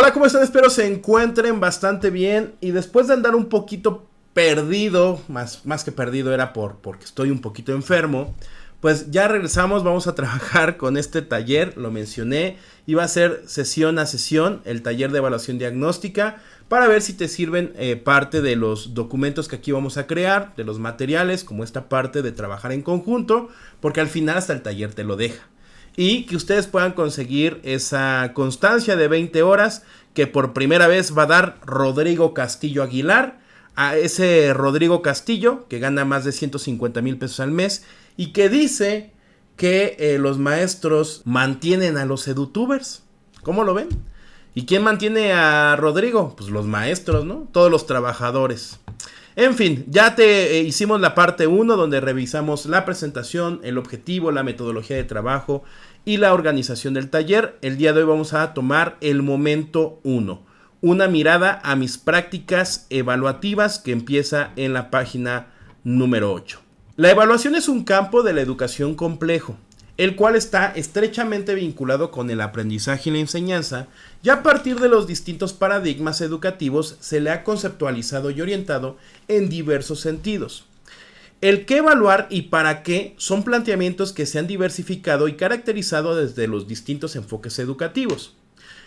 Hola, ¿cómo están? Espero se encuentren bastante bien. Y después de andar un poquito perdido, más que perdido era porque estoy un poquito enfermo, pues ya regresamos, vamos a trabajar con este taller, lo mencioné, iba a ser sesión a sesión, el taller de evaluación diagnóstica, para ver si te sirven parte de los documentos que aquí vamos a crear, de los materiales, como esta parte de trabajar en conjunto, porque al final hasta el taller te lo deja. Y que ustedes puedan conseguir esa constancia de 20 horas que por primera vez va a dar Rodrigo Castillo Aguilar. A ese Rodrigo Castillo que gana más de 150,000 pesos al mes y que dice que los maestros mantienen a los edutubers. ¿Cómo lo ven? ¿Y quién mantiene a Rodrigo? Pues los maestros, ¿no? Todos los trabajadores. En fin, ya te hicimos la parte 1 donde revisamos la presentación, el objetivo, la metodología de trabajo y la organización del taller. El día de hoy vamos a tomar el momento 1, una mirada a mis prácticas evaluativas, que empieza en la página número 8. La evaluación es un campo de la educación complejo, el cual está estrechamente vinculado con el aprendizaje y la enseñanza, y a partir de los distintos paradigmas educativos se le ha conceptualizado y orientado en diversos sentidos. El qué evaluar y para qué son planteamientos que se han diversificado y caracterizado desde los distintos enfoques educativos.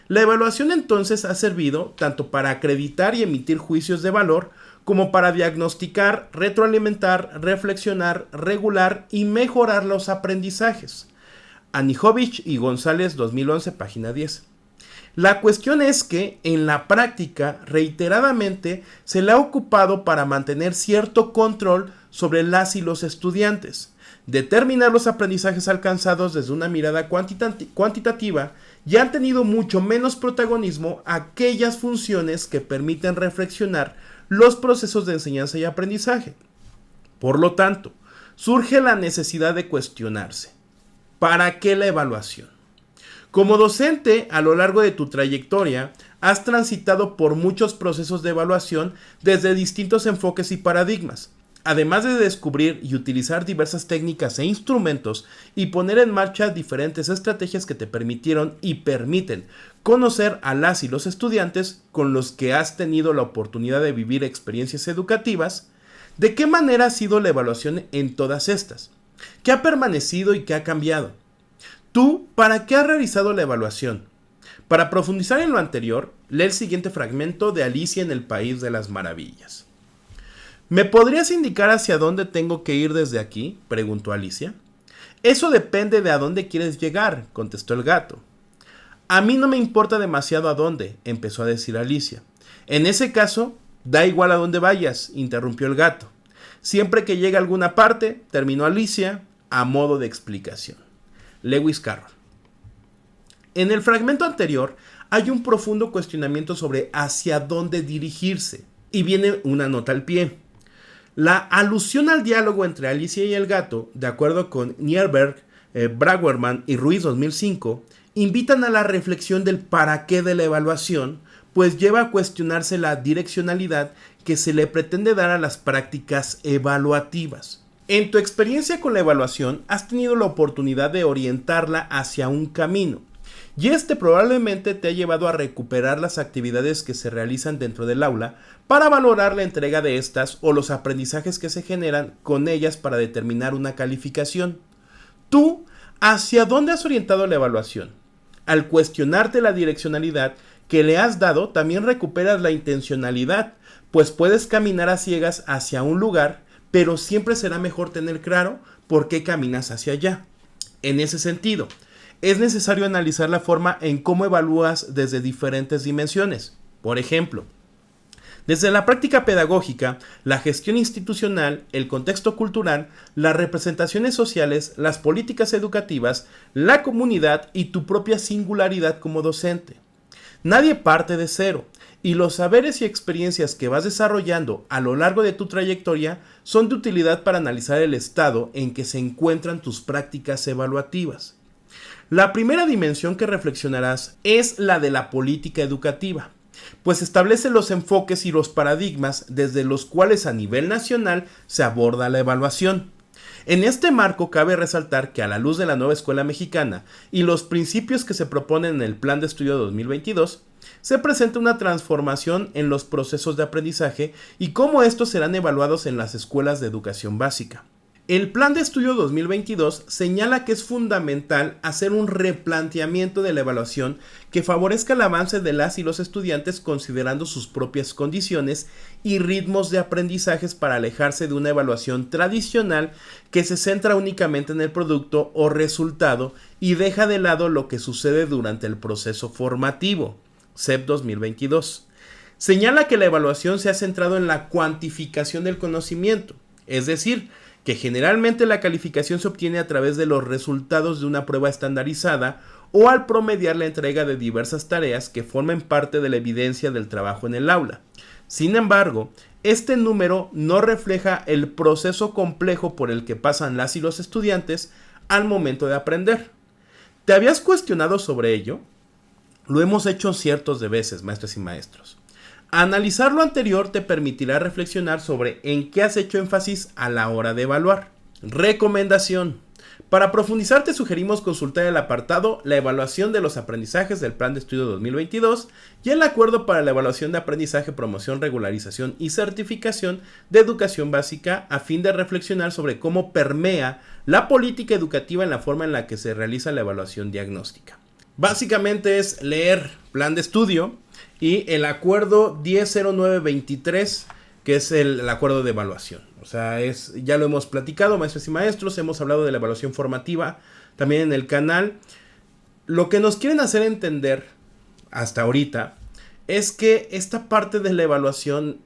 La evaluación entonces ha servido tanto para acreditar y emitir juicios de valor, como para diagnosticar, retroalimentar, reflexionar, regular y mejorar los aprendizajes. Anijovic y González, 2011, página 10. La cuestión es que en la práctica reiteradamente se le ha ocupado para mantener cierto control sobre las y los estudiantes, determinar los aprendizajes alcanzados desde una mirada cuantitativa, y han tenido mucho menos protagonismo aquellas funciones que permiten reflexionar los procesos de enseñanza y aprendizaje. Por lo tanto, surge la necesidad de cuestionarse: ¿para qué la evaluación? Como docente, a lo largo de tu trayectoria, has transitado por muchos procesos de evaluación desde distintos enfoques y paradigmas. Además de descubrir y utilizar diversas técnicas e instrumentos y poner en marcha diferentes estrategias que te permitieron y permiten conocer a las y los estudiantes con los que has tenido la oportunidad de vivir experiencias educativas, ¿de qué manera ha sido la evaluación en todas estas? ¿Qué ha permanecido y qué ha cambiado? ¿Tú para qué has realizado la evaluación? Para profundizar en lo anterior, lee el siguiente fragmento de Alicia en el País de las Maravillas. ¿Me podrías indicar hacia dónde tengo que ir desde aquí?, preguntó Alicia. Eso depende de a dónde quieres llegar, contestó el gato. A mí no me importa demasiado a dónde, empezó a decir Alicia. En ese caso, da igual a dónde vayas, interrumpió el gato. Siempre que llegue a alguna parte, terminó Alicia a modo de explicación. Lewis Carroll. En el fragmento anterior hay un profundo cuestionamiento sobre hacia dónde dirigirse, y viene una nota al pie. La alusión al diálogo entre Alicia y el gato, de acuerdo con Nierberg, Braverman y Ruiz 2005, invitan a la reflexión del para qué de la evaluación, pues lleva a cuestionarse la direccionalidad que se le pretende dar a las prácticas evaluativas. En tu experiencia con la evaluación, has tenido la oportunidad de orientarla hacia un camino, y este probablemente te ha llevado a recuperar las actividades que se realizan dentro del aula para valorar la entrega de estas o los aprendizajes que se generan con ellas para determinar una calificación. ¿Tú hacia dónde has orientado la evaluación? Al cuestionarte la direccionalidad que le has dado, también recuperas la intencionalidad, pues puedes caminar a ciegas hacia un lugar, pero siempre será mejor tener claro por qué caminas hacia allá. En ese sentido, es necesario analizar la forma en cómo evalúas desde diferentes dimensiones. Por ejemplo, desde la práctica pedagógica, la gestión institucional, el contexto cultural, las representaciones sociales, las políticas educativas, la comunidad y tu propia singularidad como docente. Nadie parte de cero, y los saberes y experiencias que vas desarrollando a lo largo de tu trayectoria son de utilidad para analizar el estado en que se encuentran tus prácticas evaluativas. La primera dimensión que reflexionarás es la de la política educativa, pues establece los enfoques y los paradigmas desde los cuales a nivel nacional se aborda la evaluación. En este marco cabe resaltar que a la luz de la nueva escuela mexicana y los principios que se proponen en el Plan de Estudio 2022, se presenta una transformación en los procesos de aprendizaje y cómo estos serán evaluados en las escuelas de educación básica. El Plan de Estudio 2022 señala que es fundamental hacer un replanteamiento de la evaluación que favorezca el avance de las y los estudiantes considerando sus propias condiciones y ritmos de aprendizajes para alejarse de una evaluación tradicional que se centra únicamente en el producto o resultado y deja de lado lo que sucede durante el proceso formativo. CEP 2022. Señala que la evaluación se ha centrado en la cuantificación del conocimiento, es decir, que generalmente la calificación se obtiene a través de los resultados de una prueba estandarizada o al promediar la entrega de diversas tareas que formen parte de la evidencia del trabajo en el aula. Sin embargo, este número no refleja el proceso complejo por el que pasan las y los estudiantes al momento de aprender. ¿Te habías cuestionado sobre ello? Lo hemos hecho cientos de veces, maestras y maestros. Analizar lo anterior te permitirá reflexionar sobre en qué has hecho énfasis a la hora de evaluar. Recomendación. Para profundizar te sugerimos consultar el apartado La evaluación de los aprendizajes del Plan de Estudio 2022 y el Acuerdo para la Evaluación de Aprendizaje, Promoción, Regularización y Certificación de Educación Básica a fin de reflexionar sobre cómo permea la política educativa en la forma en la que se realiza la evaluación diagnóstica. Básicamente es leer Plan de Estudio y el acuerdo 100923, que es el acuerdo de evaluación. O sea, ya lo hemos platicado, maestros y maestros, hemos hablado de la evaluación formativa también en el canal. Lo que nos quieren hacer entender hasta ahorita es que esta parte de la evaluación,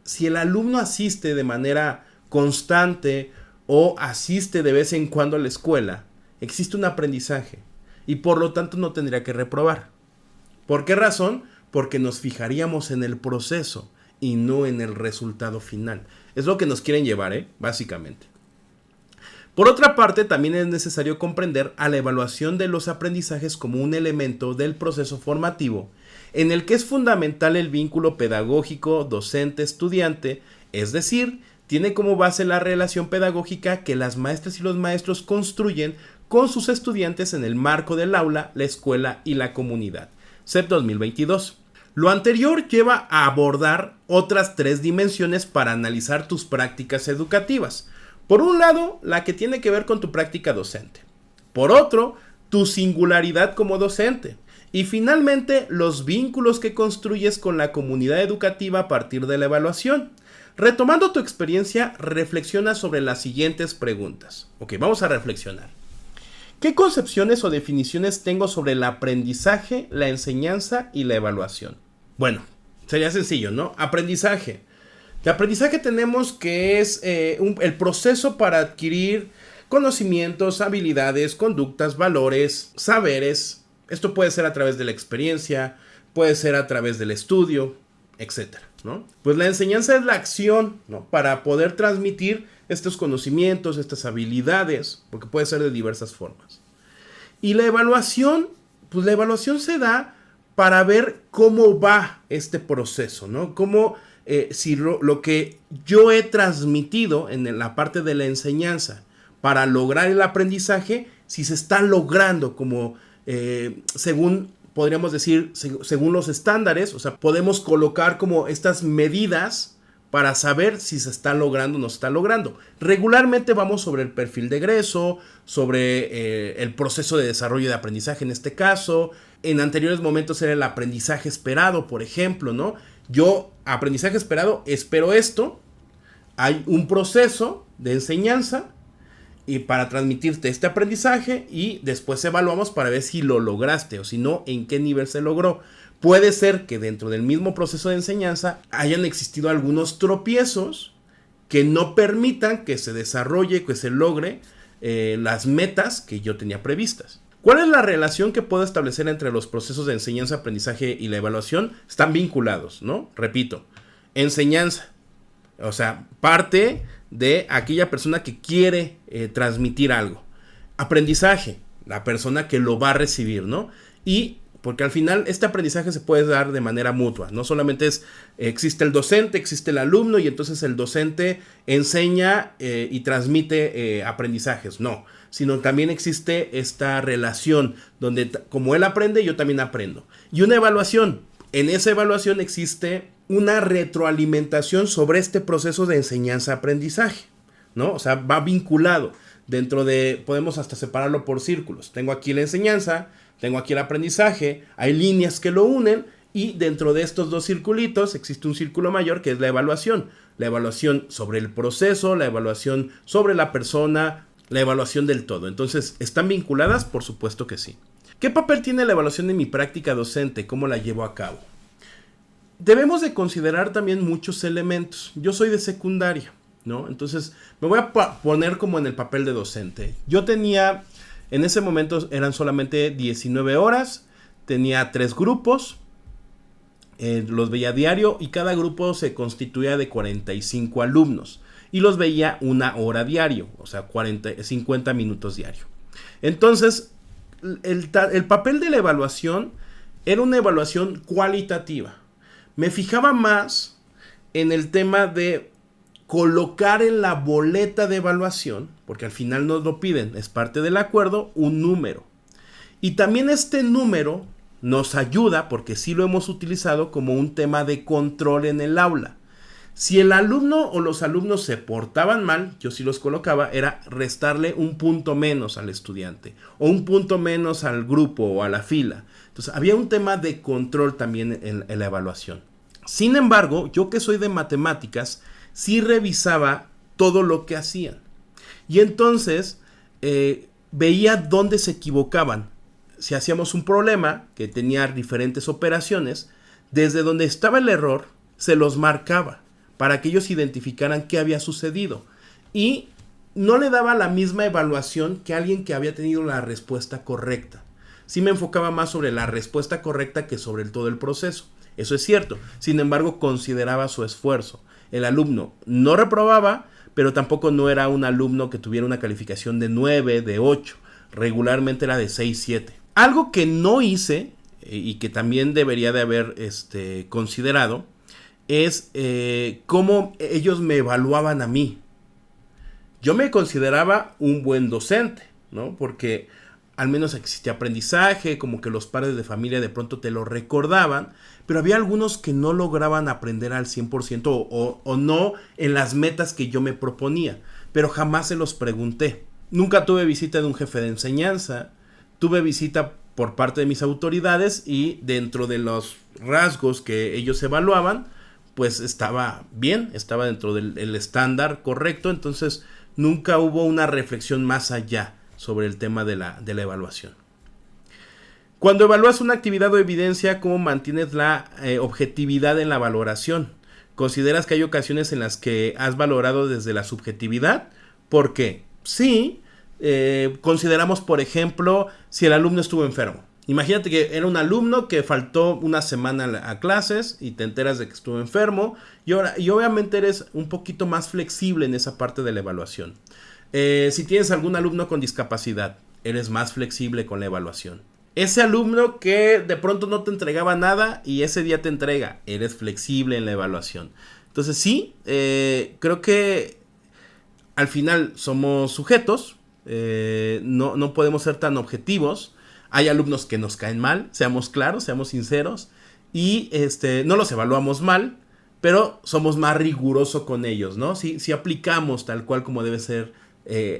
si el alumno asiste de manera constante o asiste de vez en cuando a la escuela, existe un aprendizaje y por lo tanto no tendría que reprobar. ¿Por qué razón? Porque nos fijaríamos en el proceso y no en el resultado final. Es lo que nos quieren llevar, básicamente. Por otra parte, también es necesario comprender a la evaluación de los aprendizajes como un elemento del proceso formativo, en el que es fundamental el vínculo pedagógico docente-estudiante, es decir, tiene como base la relación pedagógica que las maestras y los maestros construyen con sus estudiantes en el marco del aula, la escuela y la comunidad. CEP 2022. Lo anterior lleva a abordar otras 3 dimensiones para analizar tus prácticas educativas. Por un lado, la que tiene que ver con tu práctica docente. Por otro, tu singularidad como docente. Y finalmente, los vínculos que construyes con la comunidad educativa a partir de la evaluación. Retomando tu experiencia, reflexiona sobre las siguientes preguntas. Ok, vamos a reflexionar. ¿Qué concepciones o definiciones tengo sobre el aprendizaje, la enseñanza y la evaluación? Bueno, sería sencillo, ¿no? Aprendizaje. De aprendizaje tenemos que es el proceso para adquirir conocimientos, habilidades, conductas, valores, saberes. Esto puede ser a través de la experiencia, puede ser a través del estudio, etcétera, ¿no? Pues la enseñanza es la acción, ¿no? Para poder transmitir estos conocimientos, estas habilidades, porque puede ser de diversas formas. Y la evaluación, pues la evaluación se da para ver cómo va este proceso, ¿no? Cómo, si lo que yo he transmitido en la parte de la enseñanza para lograr el aprendizaje, si se está logrando como según, podríamos decir, según los estándares, o sea, podemos colocar como estas medidas para saber si se está logrando o no se está logrando. Regularmente vamos sobre el perfil de egreso, sobre el proceso de desarrollo de aprendizaje en este caso. En anteriores momentos era el aprendizaje esperado, por ejemplo, ¿no? Yo, aprendizaje esperado, espero esto. Hay un proceso de enseñanza y para transmitirte este aprendizaje y después evaluamos para ver si lo lograste o si no, en qué nivel se logró. Puede ser que dentro del mismo proceso de enseñanza hayan existido algunos tropiezos que no permitan que se desarrolle, que se logre las metas que yo tenía previstas. ¿Cuál es la relación que puedo establecer entre los procesos de enseñanza, aprendizaje y la evaluación? Están vinculados, ¿no? Repito, enseñanza, o sea, parte de aquella persona que quiere transmitir algo. Aprendizaje, la persona que lo va a recibir, ¿no? Y Porque al final este aprendizaje se puede dar de manera mutua. No solamente existe el docente, existe el alumno y entonces el docente enseña y transmite aprendizajes. No, sino también existe esta relación donde como él aprende, yo también aprendo. Y una evaluación. En esa evaluación existe una retroalimentación sobre este proceso de enseñanza-aprendizaje, ¿no? O sea, va vinculado. Podemos hasta separarlo por círculos. Tengo aquí la enseñanza, tengo aquí el aprendizaje, hay líneas que lo unen y dentro de estos dos circulitos existe un círculo mayor que es la evaluación. La evaluación sobre el proceso, la evaluación sobre la persona, la evaluación del todo. Entonces, ¿están vinculadas? Por supuesto que sí. ¿Qué papel tiene la evaluación en mi práctica docente? ¿Cómo la llevo a cabo? Debemos de considerar también muchos elementos. Yo soy de secundaria, ¿no? Entonces, me voy a poner como en el papel de docente. Yo tenía... En ese momento eran solamente 19 horas, tenía 3 grupos, los veía diario y cada grupo se constituía de 45 alumnos y los veía 1 hora diario, o sea, 50 minutos diario. Entonces, el papel de la evaluación era una evaluación cualitativa. Me fijaba más en el tema de colocar en la boleta de evaluación, porque al final nos lo piden, es parte del acuerdo, un número. Y también este número nos ayuda, porque sí lo hemos utilizado como un tema de control en el aula. Si el alumno o los alumnos se portaban mal, yo sí los colocaba, era restarle un punto menos al estudiante, o un punto menos al grupo o a la fila. Entonces había un tema de control también en la evaluación. Sin embargo, yo que soy de matemáticas, sí revisaba todo lo que hacían. Y entonces veía dónde se equivocaban. Si hacíamos un problema que tenía diferentes operaciones, desde donde estaba el error, se los marcaba para que ellos identificaran qué había sucedido. Y no le daba la misma evaluación que alguien que había tenido la respuesta correcta. Sí me enfocaba más sobre la respuesta correcta que sobre todo el proceso. Eso es cierto. Sin embargo, consideraba su esfuerzo. El alumno no reprobaba, pero tampoco no era un alumno que tuviera una calificación de 9, de 8. Regularmente era de 6, 7. Algo que no hice y que también debería de haber considerado es cómo ellos me evaluaban a mí. Yo me consideraba un buen docente, ¿no? Porque al menos existía aprendizaje, como que los padres de familia de pronto te lo recordaban, pero había algunos que no lograban aprender al 100% o no en las metas que yo me proponía, pero jamás se los pregunté. Nunca tuve visita de un jefe de enseñanza, tuve visita por parte de mis autoridades y dentro de los rasgos que ellos evaluaban, pues estaba bien, estaba dentro del estándar correcto, entonces nunca hubo una reflexión más allá sobre el tema de la evaluación. Cuando evalúas una actividad o evidencia, ¿cómo mantienes la objetividad en la valoración? ¿Consideras que hay ocasiones en las que has valorado desde la subjetividad? ¿Por qué? Sí, consideramos, por ejemplo, si el alumno estuvo enfermo. Imagínate que era un alumno que faltó una semana a clases y te enteras de que estuvo enfermo y obviamente eres un poquito más flexible en esa parte de la evaluación. Si tienes algún alumno con discapacidad, eres más flexible con la evaluación. Ese alumno que de pronto no te entregaba nada y ese día te entrega, eres flexible en la evaluación. Entonces sí, creo que al final somos sujetos, no podemos ser tan objetivos. Hay alumnos que nos caen mal, seamos claros, seamos sinceros, y no los evaluamos mal, pero somos más rigurosos con ellos, ¿no? Si aplicamos tal cual como debe ser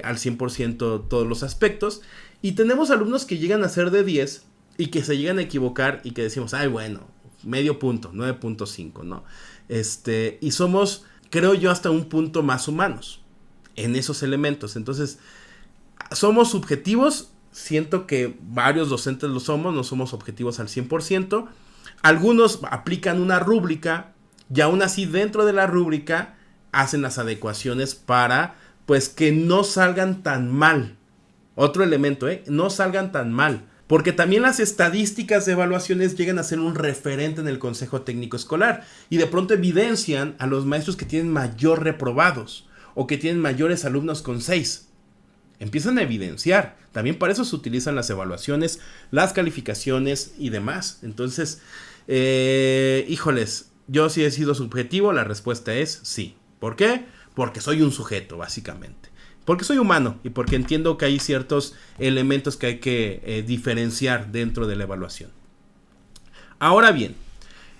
al 100% todos los aspectos. Y tenemos alumnos que llegan a ser de 10 y que se llegan a equivocar y que decimos, ay, bueno, medio punto, 9.5, ¿no? Y somos, creo yo, hasta un punto más humanos en esos elementos. Entonces, somos subjetivos. Siento que varios docentes lo somos, no somos objetivos al 100%. Algunos aplican una rúbrica y aún así dentro de la rúbrica hacen las adecuaciones para pues que no salgan tan mal. Otro elemento, no salgan tan mal. Porque también las estadísticas de evaluaciones llegan a ser un referente en el Consejo Técnico Escolar y de pronto evidencian a los maestros que tienen mayor reprobados o que tienen mayores alumnos con 6. empiezan a evidenciar. También para eso se utilizan las evaluaciones, las calificaciones y demás. Entonces, híjoles, yo sí he sido subjetivo, la respuesta es sí. ¿Por qué? Porque soy un sujeto, básicamente. Porque soy humano y porque entiendo que hay ciertos elementos que hay que diferenciar dentro de la evaluación. Ahora bien,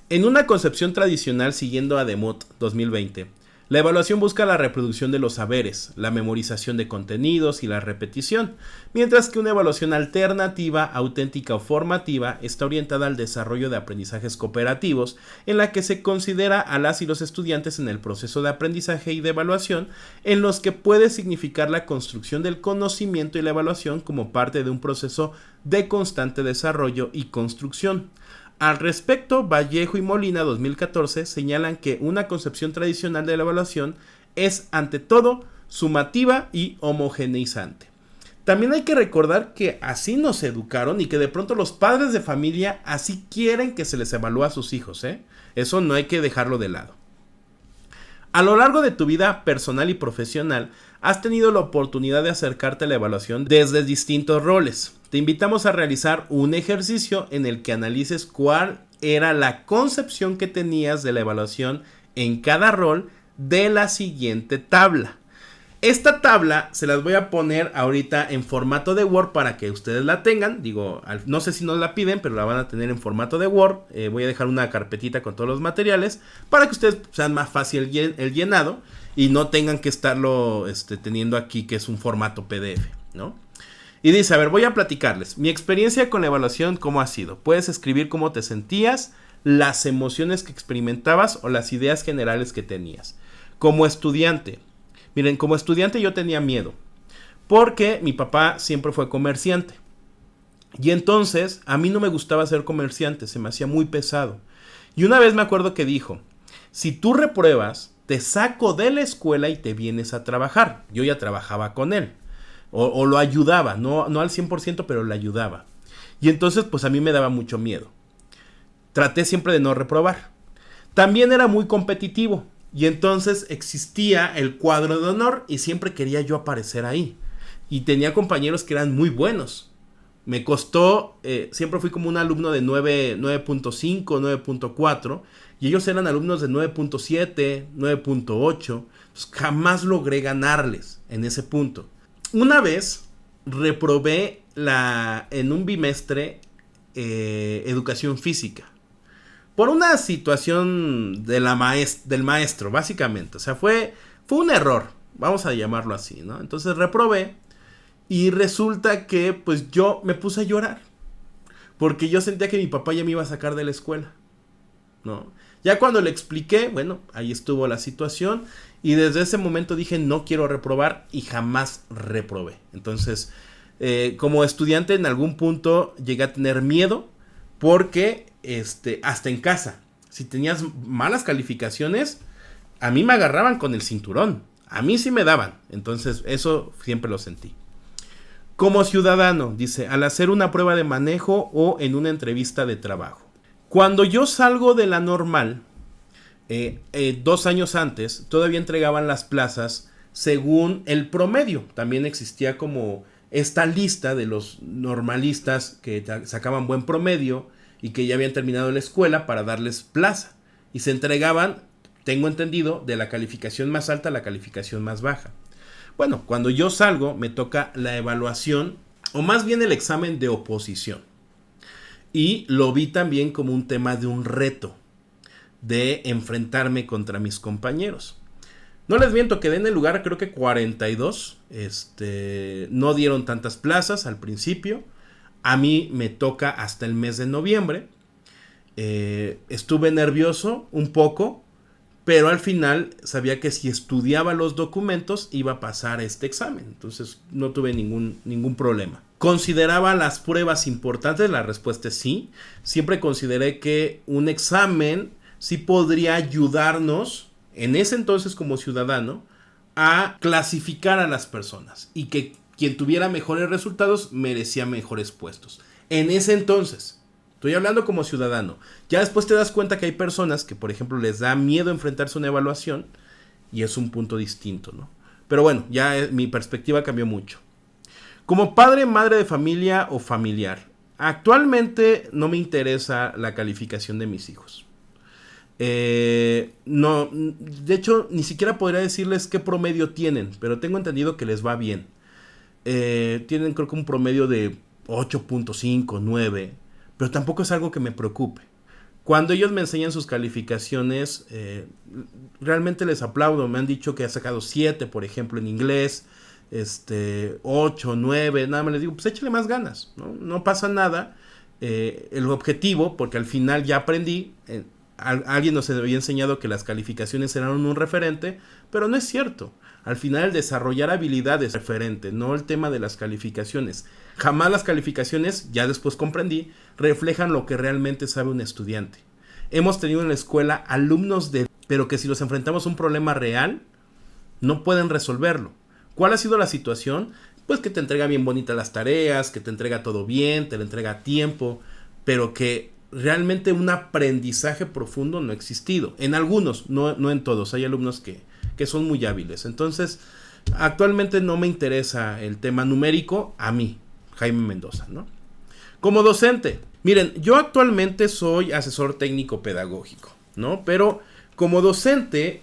en una concepción tradicional siguiendo a Demott 2020, la evaluación busca la reproducción de los saberes, la memorización de contenidos y la repetición, mientras que una evaluación alternativa, auténtica o formativa está orientada al desarrollo de aprendizajes cooperativos, en la que se considera a las y los estudiantes en el proceso de aprendizaje y de evaluación, en los que puede significar la construcción del conocimiento y la evaluación como parte de un proceso de constante desarrollo y construcción. Al respecto, Vallejo y Molina 2014 señalan que una concepción tradicional de la evaluación es ante todo sumativa y homogeneizante. También hay que recordar que así nos educaron y que de pronto los padres de familia así quieren que se les evalúe a sus hijos, Eso no hay que dejarlo de lado. A lo largo de tu vida personal y profesional, has tenido la oportunidad de acercarte a la evaluación desde distintos roles. Te invitamos a realizar un ejercicio en el que analices cuál era la concepción que tenías de la evaluación en cada rol de la siguiente tabla. Esta tabla se las voy a poner ahorita en formato de Word para que ustedes la tengan. Digo, no sé si nos la piden, pero la van a tener en formato de Word. Voy a dejar una carpetita con todos los materiales para que ustedes sean más fácil el llenado y no tengan que estarlo teniendo aquí, que es un formato PDF, ¿no? Y dice, a ver, voy a platicarles. Mi experiencia con la evaluación, ¿cómo ha sido? Puedes escribir cómo te sentías, las emociones que experimentabas o las ideas generales que tenías. Como estudiante. Miren, como estudiante yo tenía miedo, porque mi papá siempre fue comerciante. Y entonces a mí no me gustaba ser comerciante, se me hacía muy pesado. Y una vez me acuerdo que dijo, si tú repruebas, te saco de la escuela y te vienes a trabajar. Yo ya trabajaba con él, o lo ayudaba, no al 100%, pero le ayudaba. Y entonces pues a mí me daba mucho miedo. Traté siempre de no reprobar. También era muy competitivo. Y entonces existía el cuadro de honor y siempre quería yo aparecer ahí. Y tenía compañeros que eran muy buenos. Me costó, siempre fui como un alumno de 9.5, 9.4. Y ellos eran alumnos de 9.7, 9.8. Jamás logré ganarles en ese punto. Una vez reprobé en un bimestre educación física. Por una situación del maestro, básicamente. O sea, fue un error, vamos a llamarlo así, ¿no? Entonces reprobé y resulta que pues yo me puse a llorar. Porque yo sentía que mi papá ya me iba a sacar de la escuela, ¿no? Ya cuando le expliqué, bueno, ahí estuvo la situación. Y desde ese momento dije, no quiero reprobar y jamás reprobé. Entonces, como estudiante en algún punto llegué a tener miedo porque... hasta en casa, si tenías malas calificaciones, a mí me agarraban con el cinturón, a mí sí me daban, entonces eso siempre lo sentí. Como ciudadano, dice, al hacer una prueba de manejo o en una entrevista de trabajo. Cuando yo salgo de la normal, 2 años antes, todavía entregaban las plazas según el promedio, también existía como esta lista de los normalistas que sacaban buen promedio, y que ya habían terminado la escuela para darles plaza. Y se entregaban, tengo entendido, de la calificación más alta a la calificación más baja. Bueno, cuando yo salgo me toca la evaluación, o más bien el examen de oposición. Y lo vi también como un tema de un reto, de enfrentarme contra mis compañeros. No les miento, quedé en el lugar creo que 42. No dieron tantas plazas al principio. A mí me toca hasta el mes de noviembre. Estuve nervioso un poco, pero al final sabía que si estudiaba los documentos iba a pasar este examen. Entonces no tuve ningún problema. ¿Consideraba las pruebas importantes? La respuesta es sí. Siempre consideré que un examen sí podría ayudarnos, en ese entonces como ciudadano, a clasificar a las personas y que quien tuviera mejores resultados merecía mejores puestos. En ese entonces, estoy hablando como ciudadano. Ya después te das cuenta que hay personas que, por ejemplo, les da miedo enfrentarse a una evaluación y es un punto distinto, ¿no? Pero bueno, ya mi perspectiva cambió mucho. Como padre, madre de familia o familiar, actualmente no me interesa la calificación de mis hijos. No, de hecho, ni siquiera podría decirles qué promedio tienen, pero tengo entendido que les va bien. Tienen creo que un promedio de 8.5, 9, pero tampoco es algo que me preocupe. Cuando ellos me enseñan sus calificaciones, realmente les aplaudo. Me han dicho que ha sacado 7, por ejemplo, en inglés, 8, 9, nada más les digo, pues échale más ganas, no pasa nada. El objetivo, porque al final ya aprendí, alguien nos había enseñado que las calificaciones eran un referente, pero no es cierto. Al final el desarrollar habilidades es referente, no el tema de las calificaciones. Jamás las calificaciones, ya después comprendí, reflejan lo que realmente sabe un estudiante. Hemos tenido en la escuela alumnos pero que si los enfrentamos a un problema real, no pueden resolverlo. ¿Cuál ha sido la situación? Pues que te entrega bien bonitas las tareas, que te entrega todo bien, te lo entrega a tiempo, pero que realmente un aprendizaje profundo no ha existido. En algunos, no en todos. Hay alumnos que son muy hábiles. Entonces, actualmente no me interesa el tema numérico a mí, Jaime Mendoza, ¿no? Como docente, miren, yo actualmente soy asesor técnico pedagógico, ¿no? Pero como docente,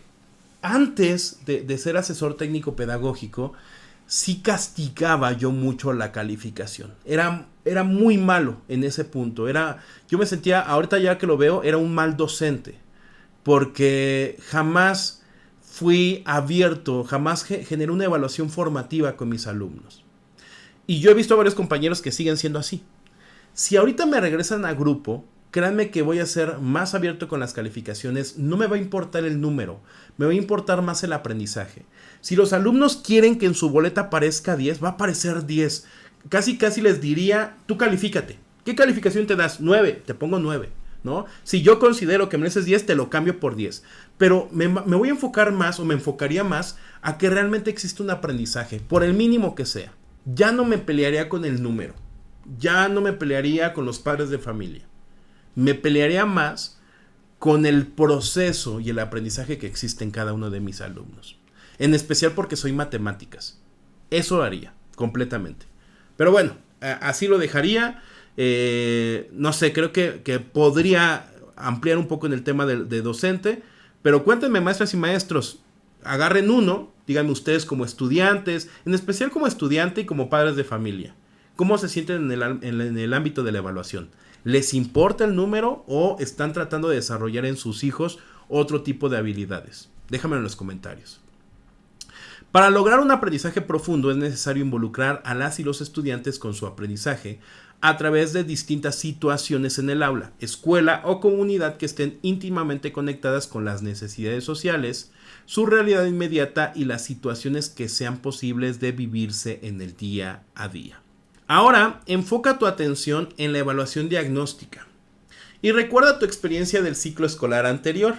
antes de ser asesor técnico pedagógico, sí castigaba yo mucho la calificación. Era muy malo en ese punto. Yo me sentía, ahorita ya que lo veo, era un mal docente. Porque jamás fui abierto, jamás generé una evaluación formativa con mis alumnos. Y yo he visto a varios compañeros que siguen siendo así. Si ahorita me regresan a grupo, créanme que voy a ser más abierto con las calificaciones. No me va a importar el número, me va a importar más el aprendizaje. Si los alumnos quieren que en su boleta aparezca 10, va a aparecer 10. Casi les diría, tú califícate. ¿Qué calificación te das? 9, te pongo 9, ¿no? Si yo considero que mereces 10, te lo cambio por 10. Pero me voy a enfocar más, o me enfocaría más, a que realmente existe un aprendizaje, por el mínimo que sea. Ya no me pelearía con el número. Ya no me pelearía con los padres de familia. Me pelearía más con el proceso y el aprendizaje que existe en cada uno de mis alumnos. En especial porque soy matemáticas. Eso lo haría, completamente. Pero bueno, así lo dejaría. No sé, creo que podría ampliar un poco en el tema de docente. Pero cuéntenme, maestras y maestros, agarren uno, díganme ustedes como estudiantes, en especial como estudiante y como padres de familia. ¿Cómo se sienten en el ámbito de la evaluación? ¿Les importa el número o están tratando de desarrollar en sus hijos otro tipo de habilidades? Déjamelo en los comentarios. Para lograr un aprendizaje profundo es necesario involucrar a las y los estudiantes con su aprendizaje a través de distintas situaciones en el aula, escuela o comunidad que estén íntimamente conectadas con las necesidades sociales, su realidad inmediata y las situaciones que sean posibles de vivirse en el día a día. Ahora, enfoca tu atención en la evaluación diagnóstica y recuerda tu experiencia del ciclo escolar anterior.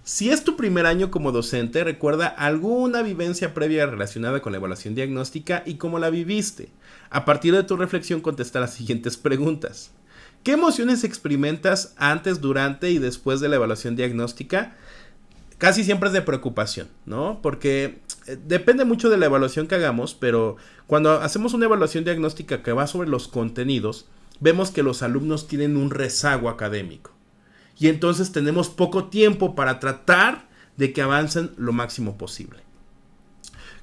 Si es tu primer año como docente, recuerda alguna vivencia previa relacionada con la evaluación diagnóstica y cómo la viviste. A partir de tu reflexión, contesta las siguientes preguntas. ¿Qué emociones experimentas antes, durante y después de la evaluación diagnóstica? Casi siempre es de preocupación, ¿no? Porque depende mucho de la evaluación que hagamos, pero cuando hacemos una evaluación diagnóstica que va sobre los contenidos, vemos que los alumnos tienen un rezago académico. Y entonces tenemos poco tiempo para tratar de que avancen lo máximo posible.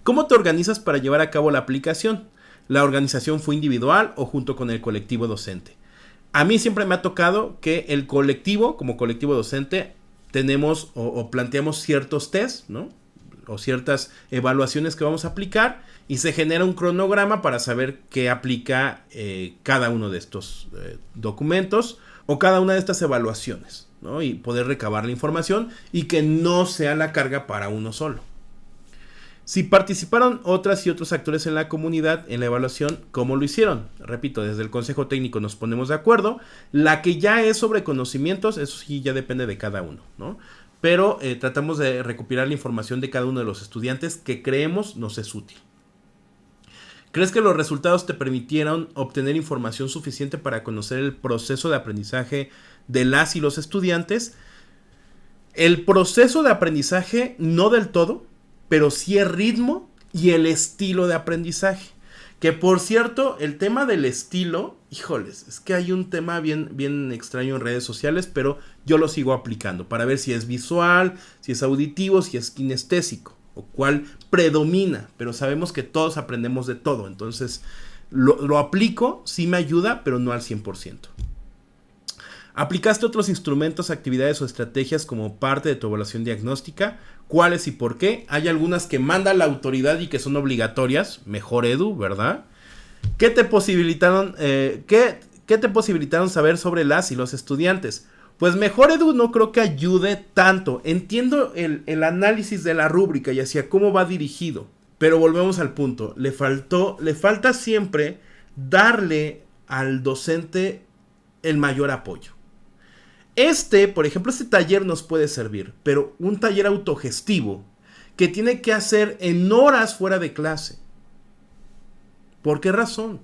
¿Cómo te organizas para llevar a cabo la aplicación? ¿La organización fue individual o junto con el colectivo docente? A mí siempre me ha tocado que el colectivo, como colectivo docente, tenemos o planteamos ciertos tests, ¿no? O ciertas evaluaciones que vamos a aplicar y se genera un cronograma para saber qué aplica cada uno de estos documentos o cada una de estas evaluaciones, ¿no? Y poder recabar la información y que no sea la carga para uno solo. Si participaron otras y otros actores en la comunidad en la evaluación, ¿cómo lo hicieron? Repito, desde el consejo técnico nos ponemos de acuerdo. La que ya es sobre conocimientos, eso sí ya depende de cada uno, ¿no? Pero tratamos de recopilar la información de cada uno de los estudiantes que creemos nos es útil. ¿Crees que los resultados te permitieron obtener información suficiente para conocer el proceso de aprendizaje de las y los estudiantes? El proceso de aprendizaje no del todo, pero sí el ritmo y el estilo de aprendizaje. Que por cierto, el tema del estilo, híjoles, es que hay un tema bien extraño en redes sociales, pero yo lo sigo aplicando para ver si es visual, si es auditivo, si es kinestésico, o cuál predomina, pero sabemos que todos aprendemos de todo, entonces lo aplico, sí me ayuda, pero no al 100%. ¿Aplicaste otros instrumentos, actividades o estrategias como parte de tu evaluación diagnóstica? ¿Cuáles y por qué? Hay algunas que manda la autoridad y que son obligatorias. Mejor Edu, ¿verdad? ¿Qué te posibilitaron, qué te posibilitaron saber sobre las y los estudiantes? Pues Mejor Edu no creo que ayude tanto. Entiendo el análisis de la rúbrica y hacia cómo va dirigido. Pero volvemos al punto. Le falta siempre darle al docente el mayor apoyo. Por ejemplo, este taller nos puede servir, pero un taller autogestivo que tiene que hacer en horas fuera de clase. ¿Por qué razón?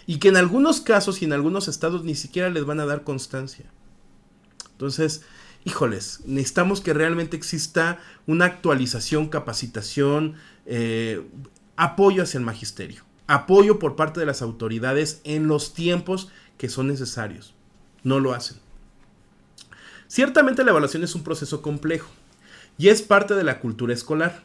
Y que en algunos casos y en algunos estados ni siquiera les van a dar constancia. Entonces, híjoles, necesitamos que realmente exista una actualización, capacitación, apoyo hacia el magisterio. Apoyo por parte de las autoridades en los tiempos que son necesarios. No lo hacen. Ciertamente la evaluación es un proceso complejo y es parte de la cultura escolar.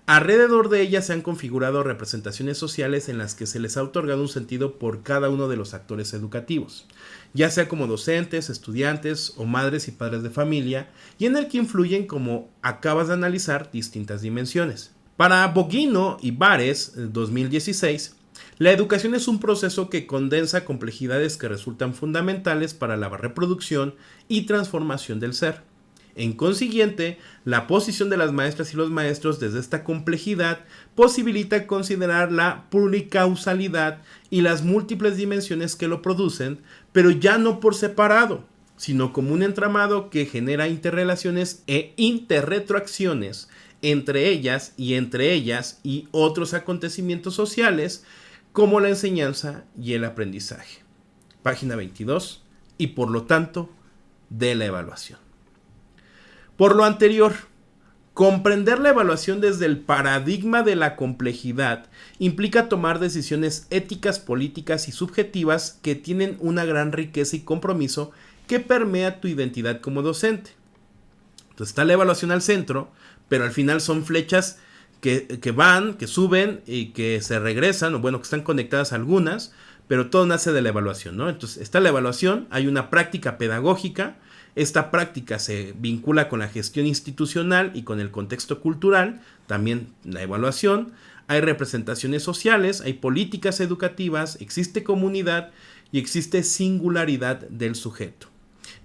Alrededor de ella se han configurado representaciones sociales en las que se les ha otorgado un sentido por cada uno de los actores educativos, ya sea como docentes, estudiantes o madres y padres de familia, y en el que influyen, como acabas de analizar, distintas dimensiones. Para Bogino y Bares, 2016, la educación es un proceso que condensa complejidades que resultan fundamentales para la reproducción y transformación del ser. En consiguiente, la posición de las maestras y los maestros desde esta complejidad posibilita considerar la pluricausalidad y las múltiples dimensiones que lo producen, pero ya no por separado, sino como un entramado que genera interrelaciones e interretroacciones entre ellas y otros acontecimientos sociales, como la enseñanza y el aprendizaje. Página 22. Y por lo tanto, de la evaluación. Por lo anterior, comprender la evaluación desde el paradigma de la complejidad implica tomar decisiones éticas, políticas y subjetivas que tienen una gran riqueza y compromiso que permea tu identidad como docente. Entonces está la evaluación al centro, pero al final son flechas que van, que suben y que se regresan, o bueno, que están conectadas algunas, pero todo nace de la evaluación, ¿no? Entonces está la evaluación, hay una práctica pedagógica, esta práctica se vincula con la gestión institucional y con el contexto cultural, también la evaluación, hay representaciones sociales, hay políticas educativas, existe comunidad y existe singularidad del sujeto.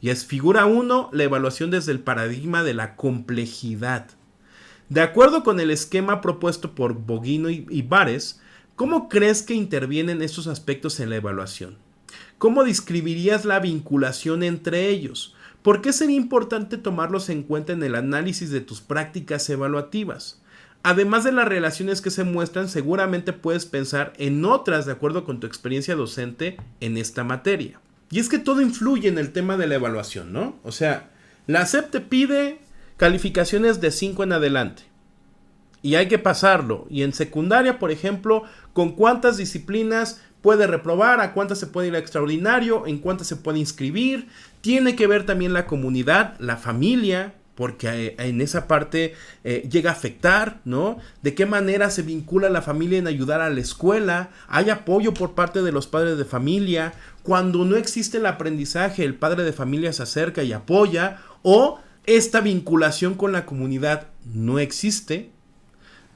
Y es figura 1, la evaluación desde el paradigma de la complejidad. De acuerdo con el esquema propuesto por Bogino y Bares, ¿cómo crees que intervienen estos aspectos en la evaluación? ¿Cómo describirías la vinculación entre ellos? ¿Por qué sería importante tomarlos en cuenta en el análisis de tus prácticas evaluativas? Además de las relaciones que se muestran, seguramente puedes pensar en otras de acuerdo con tu experiencia docente en esta materia. Y es que todo influye en el tema de la evaluación, ¿no? O sea, la SEP te pide calificaciones de 5 en adelante. Y hay que pasarlo. Y en secundaria, por ejemplo, ¿con cuántas disciplinas puede reprobar? ¿A cuántas se puede ir a extraordinario? ¿En cuántas se puede inscribir? Tiene que ver también la comunidad, la familia, porque en esa parte llega a afectar, ¿no? ¿De qué manera se vincula la familia en ayudar a la escuela? ¿Hay apoyo por parte de los padres de familia? Cuando no existe el aprendizaje, el padre de familia se acerca y apoya, o esta vinculación con la comunidad no existe,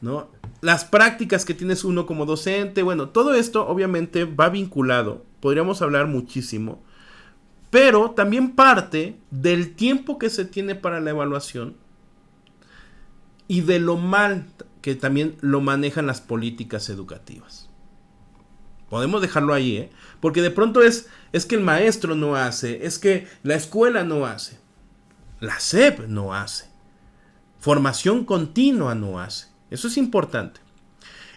¿no? Las prácticas que tienes uno como docente, bueno, todo esto obviamente va vinculado, podríamos hablar muchísimo, pero también parte del tiempo que se tiene para la evaluación y de lo mal que también lo manejan las políticas educativas. Podemos dejarlo ahí, ¿eh? Porque de pronto es que el maestro no hace, es que la escuela no hace, la SEP no hace, formación continua no hace. Eso es importante.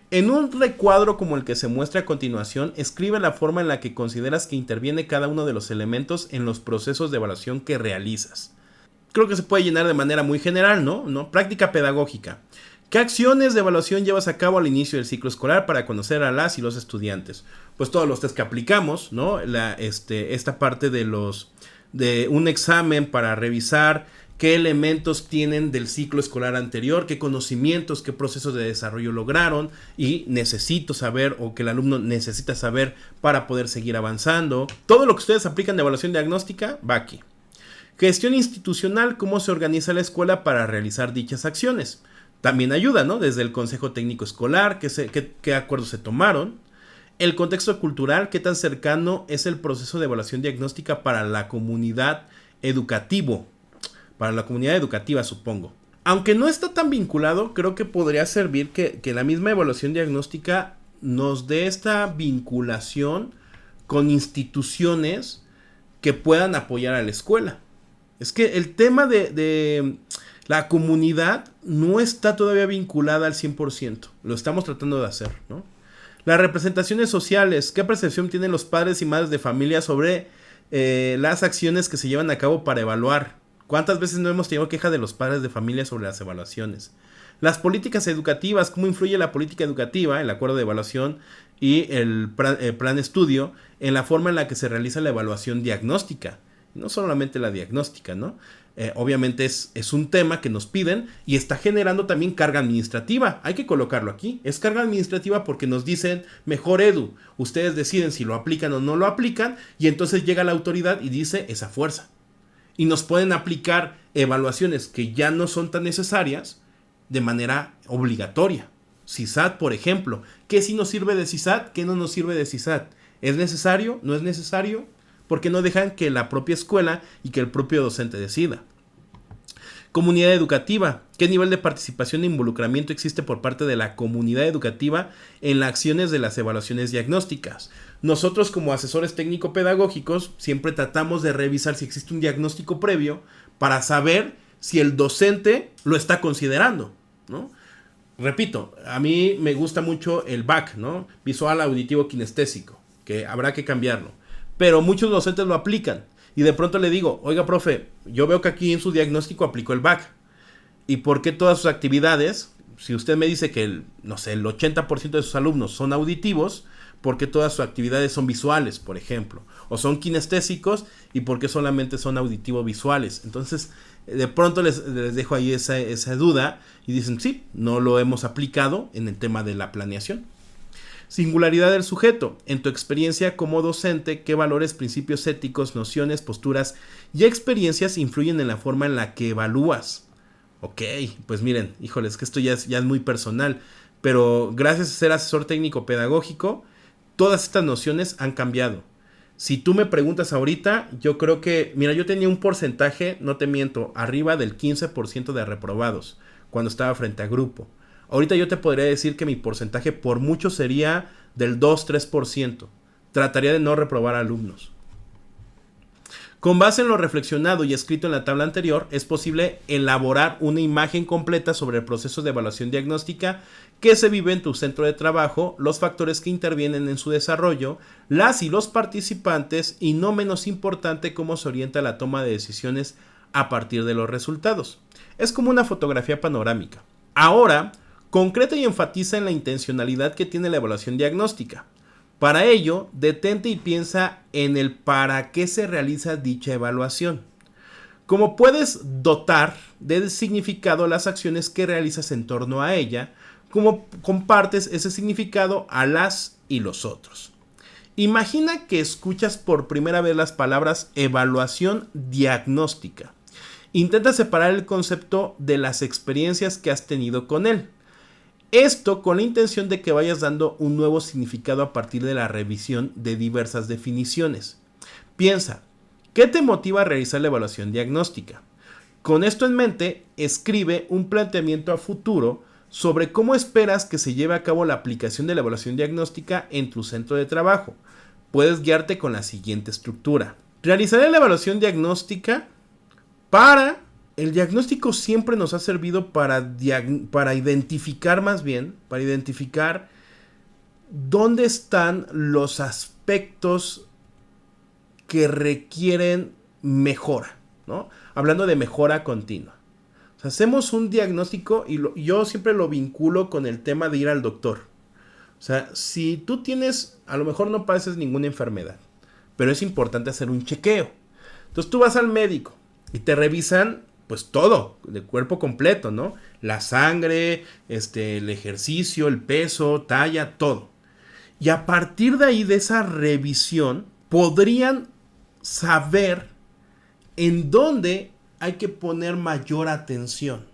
En un recuadro como el que se muestra a continuación, escribe la forma en la que consideras que interviene cada uno de los elementos en los procesos de evaluación que realizas. Creo que se puede llenar de manera muy general, ¿no? Práctica pedagógica. ¿Qué acciones de evaluación llevas a cabo al inicio del ciclo escolar para conocer a las y los estudiantes? Pues todos los test que aplicamos, ¿no? Esta parte de un examen para revisar qué elementos tienen del ciclo escolar anterior, qué conocimientos, qué procesos de desarrollo lograron y necesito saber o que el alumno necesita saber para poder seguir avanzando. Todo lo que ustedes aplican de evaluación diagnóstica va aquí. Gestión institucional, cómo se organiza la escuela para realizar dichas acciones. También ayuda, ¿no? Desde el Consejo Técnico Escolar, qué acuerdos se tomaron. El contexto cultural, qué tan cercano es el proceso de evaluación diagnóstica para la comunidad educativa, supongo. Aunque no está tan vinculado, creo que podría servir que la misma evaluación diagnóstica nos dé esta vinculación con instituciones que puedan apoyar a la escuela. Es que el tema de la comunidad no está todavía vinculada al 100%. Lo estamos tratando de hacer, ¿no? Las representaciones sociales. ¿Qué percepción tienen los padres y madres de familia sobre las acciones que se llevan a cabo para evaluar? ¿Cuántas veces no hemos tenido queja de los padres de familia sobre las evaluaciones? Las políticas educativas. ¿Cómo influye la política educativa, el acuerdo de evaluación y el plan estudio en la forma en la que se realiza la evaluación diagnóstica? No solamente la diagnóstica, ¿no? Obviamente es un tema que nos piden y está generando también carga administrativa. Hay que colocarlo aquí. Es carga administrativa porque nos dicen, mejor Edu, ustedes deciden si lo aplican o no lo aplican y entonces llega la autoridad y dice esa fuerza. Y nos pueden aplicar evaluaciones que ya no son tan necesarias de manera obligatoria. CISAT, por ejemplo. ¿Qué sí nos sirve de CISAT? ¿Qué no nos sirve de CISAT? ¿Es necesario? ¿No es necesario? Porque no dejan que la propia escuela y que el propio docente decida. Comunidad educativa. ¿Qué nivel de participación e involucramiento existe por parte de la comunidad educativa en las acciones de las evaluaciones diagnósticas? Nosotros como asesores técnico-pedagógicos siempre tratamos de revisar si existe un diagnóstico previo para saber si el docente lo está considerando, ¿no? Repito, a mí me gusta mucho el VAC, ¿no? Visual, auditivo, kinestésico, que habrá que cambiarlo. Pero muchos docentes lo aplican. Y de pronto le digo, oiga, profe, yo veo que aquí en su diagnóstico aplicó el VAC. ¿Y por qué todas sus actividades, si usted me dice que el 80% de sus alumnos son auditivos, por qué todas sus actividades son visuales, por ejemplo? O son kinestésicos y por qué solamente son auditivo-visuales. Entonces, de pronto les dejo ahí esa duda y dicen, sí, no lo hemos aplicado en el tema de la planeación. Singularidad del sujeto. En tu experiencia como docente, ¿qué valores, principios éticos, nociones, posturas y experiencias influyen en la forma en la que evalúas? Ok, pues miren, híjole, es que esto ya es muy personal, pero gracias a ser asesor técnico pedagógico, todas estas nociones han cambiado. Si tú me preguntas ahorita, yo creo que, mira, yo tenía un porcentaje, no te miento, arriba del 15% de reprobados cuando estaba frente a grupo. Ahorita yo te podría decir que mi porcentaje por mucho sería del 2-3%. Trataría de no reprobar alumnos. Con base en lo reflexionado y escrito en la tabla anterior, es posible elaborar una imagen completa sobre el proceso de evaluación diagnóstica que se vive en tu centro de trabajo, los factores que intervienen en su desarrollo, las y los participantes y no menos importante cómo se orienta la toma de decisiones a partir de los resultados. Es como una fotografía panorámica. Ahora, concreta y enfatiza en la intencionalidad que tiene la evaluación diagnóstica. Para ello, detente y piensa en el para qué se realiza dicha evaluación. ¿Cómo puedes dotar de significado las acciones que realizas en torno a ella? ¿Cómo compartes ese significado a las y los otros? Imagina que escuchas por primera vez las palabras evaluación diagnóstica. Intenta separar el concepto de las experiencias que has tenido con él. Esto con la intención de que vayas dando un nuevo significado a partir de la revisión de diversas definiciones. Piensa, ¿qué te motiva a realizar la evaluación diagnóstica? Con esto en mente, escribe un planteamiento a futuro sobre cómo esperas que se lleve a cabo la aplicación de la evaluación diagnóstica en tu centro de trabajo. Puedes guiarte con la siguiente estructura. Realizaré la evaluación diagnóstica para... El diagnóstico siempre nos ha servido para identificar dónde están los aspectos que requieren mejora, ¿no? Hablando de mejora continua. O sea, hacemos un diagnóstico y yo siempre lo vinculo con el tema de ir al doctor. O sea, si tú tienes, a lo mejor no padeces ninguna enfermedad, pero es importante hacer un chequeo. Entonces tú vas al médico y te revisan pues todo, de cuerpo completo, ¿no? La sangre, el ejercicio, el peso, talla, todo. Y a partir de ahí, de esa revisión, podrían saber en dónde hay que poner mayor atención.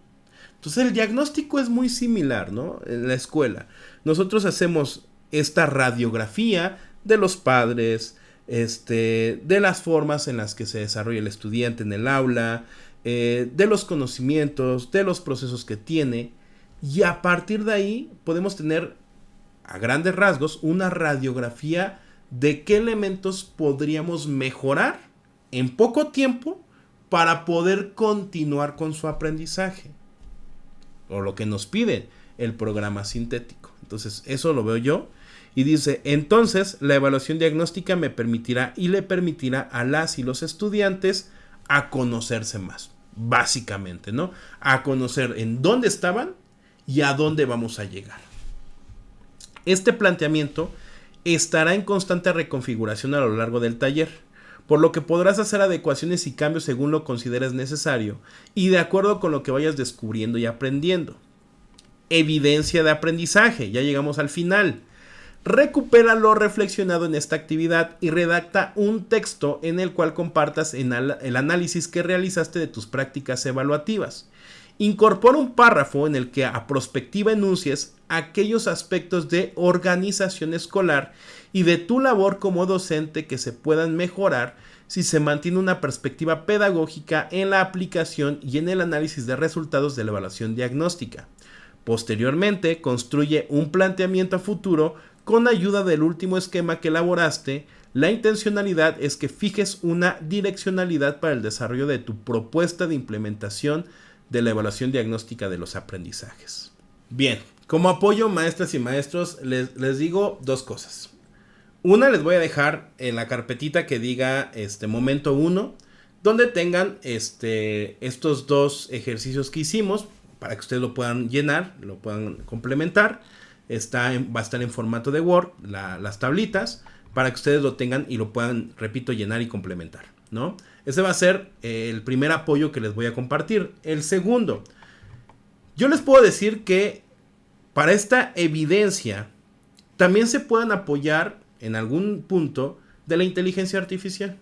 Entonces el diagnóstico es muy similar, ¿no? En la escuela. Nosotros hacemos esta radiografía de los padres, de las formas en las que se desarrolla el estudiante en el aula, de los conocimientos, de los procesos que tiene, y a partir de ahí podemos tener a grandes rasgos una radiografía de qué elementos podríamos mejorar en poco tiempo para poder continuar con su aprendizaje, o lo que nos pide el programa sintético. Entonces eso lo veo yo. Y dice, entonces la evaluación diagnóstica me permitirá y le permitirá a las y los estudiantes a conocerse más, básicamente, ¿no? A conocer en dónde estaban y a dónde vamos a llegar. Este planteamiento estará en constante reconfiguración a lo largo del taller, por lo que podrás hacer adecuaciones y cambios según lo consideres necesario y de acuerdo con lo que vayas descubriendo y aprendiendo. Evidencia de aprendizaje, ya llegamos al final. Recupera lo reflexionado en esta actividad y redacta un texto en el cual compartas el análisis que realizaste de tus prácticas evaluativas. Incorpora un párrafo en el que a prospectiva enuncies aquellos aspectos de organización escolar y de tu labor como docente que se puedan mejorar si se mantiene una perspectiva pedagógica en la aplicación y en el análisis de resultados de la evaluación diagnóstica. Posteriormente, construye un planteamiento a futuro con ayuda del último esquema que elaboraste. La intencionalidad es que fijes una direccionalidad para el desarrollo de tu propuesta de implementación de la evaluación diagnóstica de los aprendizajes. Bien, como apoyo, maestras y maestros, les digo dos cosas. Una, les voy a dejar en la carpetita que diga momento 1, donde tengan estos dos ejercicios que hicimos para que ustedes lo puedan llenar, lo puedan complementar. Va a estar en formato de Word, las tablitas, para que ustedes lo tengan y lo puedan, repito, llenar y complementar, ¿no? Ese va a ser el primer apoyo que les voy a compartir. El segundo, yo les puedo decir que para esta evidencia también se pueden apoyar en algún punto de la inteligencia artificial.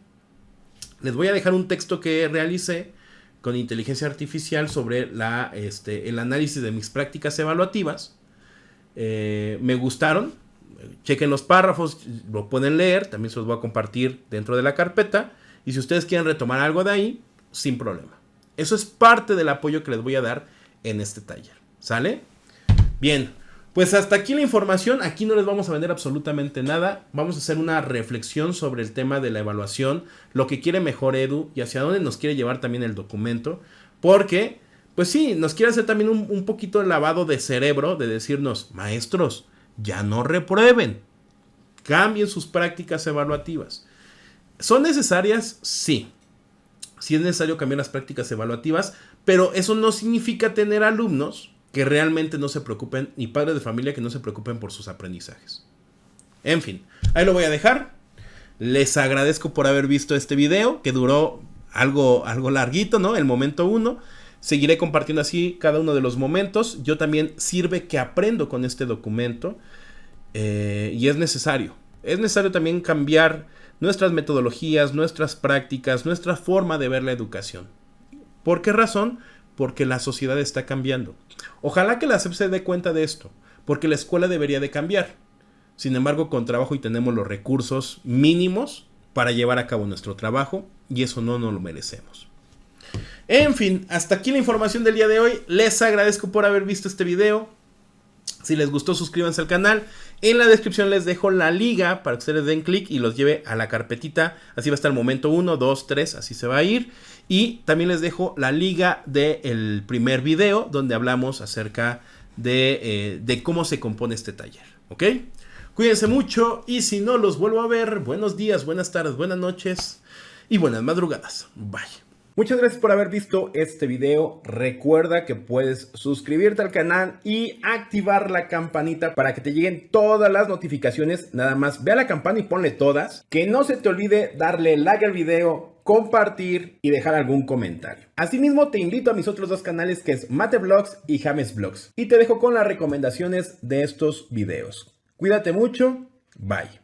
Les voy a dejar un texto que realicé con inteligencia artificial sobre el análisis de mis prácticas evaluativas. Me gustaron, chequen los párrafos, lo pueden leer, también se los voy a compartir dentro de la carpeta, y si ustedes quieren retomar algo de ahí, sin problema. Eso es parte del apoyo que les voy a dar en este taller, ¿sale? Bien, pues hasta aquí la información. Aquí no les vamos a vender absolutamente nada. Vamos a hacer una reflexión sobre el tema de la evaluación, lo que quiere Mejor Edu y hacia dónde nos quiere llevar también el documento, porque pues sí, nos quiere hacer también un poquito de lavado de cerebro, de decirnos, maestros, ya no reprueben, cambien sus prácticas evaluativas. ¿Son necesarias? Sí. Sí es necesario cambiar las prácticas evaluativas, pero eso no significa tener alumnos que realmente no se preocupen, ni padres de familia que no se preocupen por sus aprendizajes. En fin, ahí lo voy a dejar. Les agradezco por haber visto este video, que duró algo larguito, ¿no? El momento 1. Seguiré compartiendo así cada uno de los momentos. Yo también sirve que aprendo con este documento. Y es necesario. Es necesario también cambiar nuestras metodologías, nuestras prácticas, nuestra forma de ver la educación. ¿Por qué razón? Porque la sociedad está cambiando. Ojalá que la SEP se dé cuenta de esto, porque la escuela debería de cambiar. Sin embargo, con trabajo y tenemos los recursos mínimos para llevar a cabo nuestro trabajo, y eso no nos lo merecemos. En fin, hasta aquí la información del día de hoy. Les agradezco por haber visto este video. Si les gustó, suscríbanse al canal. En la descripción les dejo la liga para que ustedes den clic y los lleve a la carpetita. Así va a estar el momento 1, 2, 3, así se va a ir. Y también les dejo la liga del primer video donde hablamos acerca de cómo se compone este taller. ¿Ok? Cuídense mucho y si no los vuelvo a ver, buenos días, buenas tardes, buenas noches y buenas madrugadas. Bye. Muchas gracias por haber visto este video. Recuerda que puedes suscribirte al canal y activar la campanita para que te lleguen todas las notificaciones. Nada más ve a la campana y ponle todas. Que no se te olvide darle like al video, compartir y dejar algún comentario. Asimismo, te invito a mis otros dos canales, que es Mate Vlogs y James Vlogs. Y te dejo con las recomendaciones de estos videos. Cuídate mucho. Bye.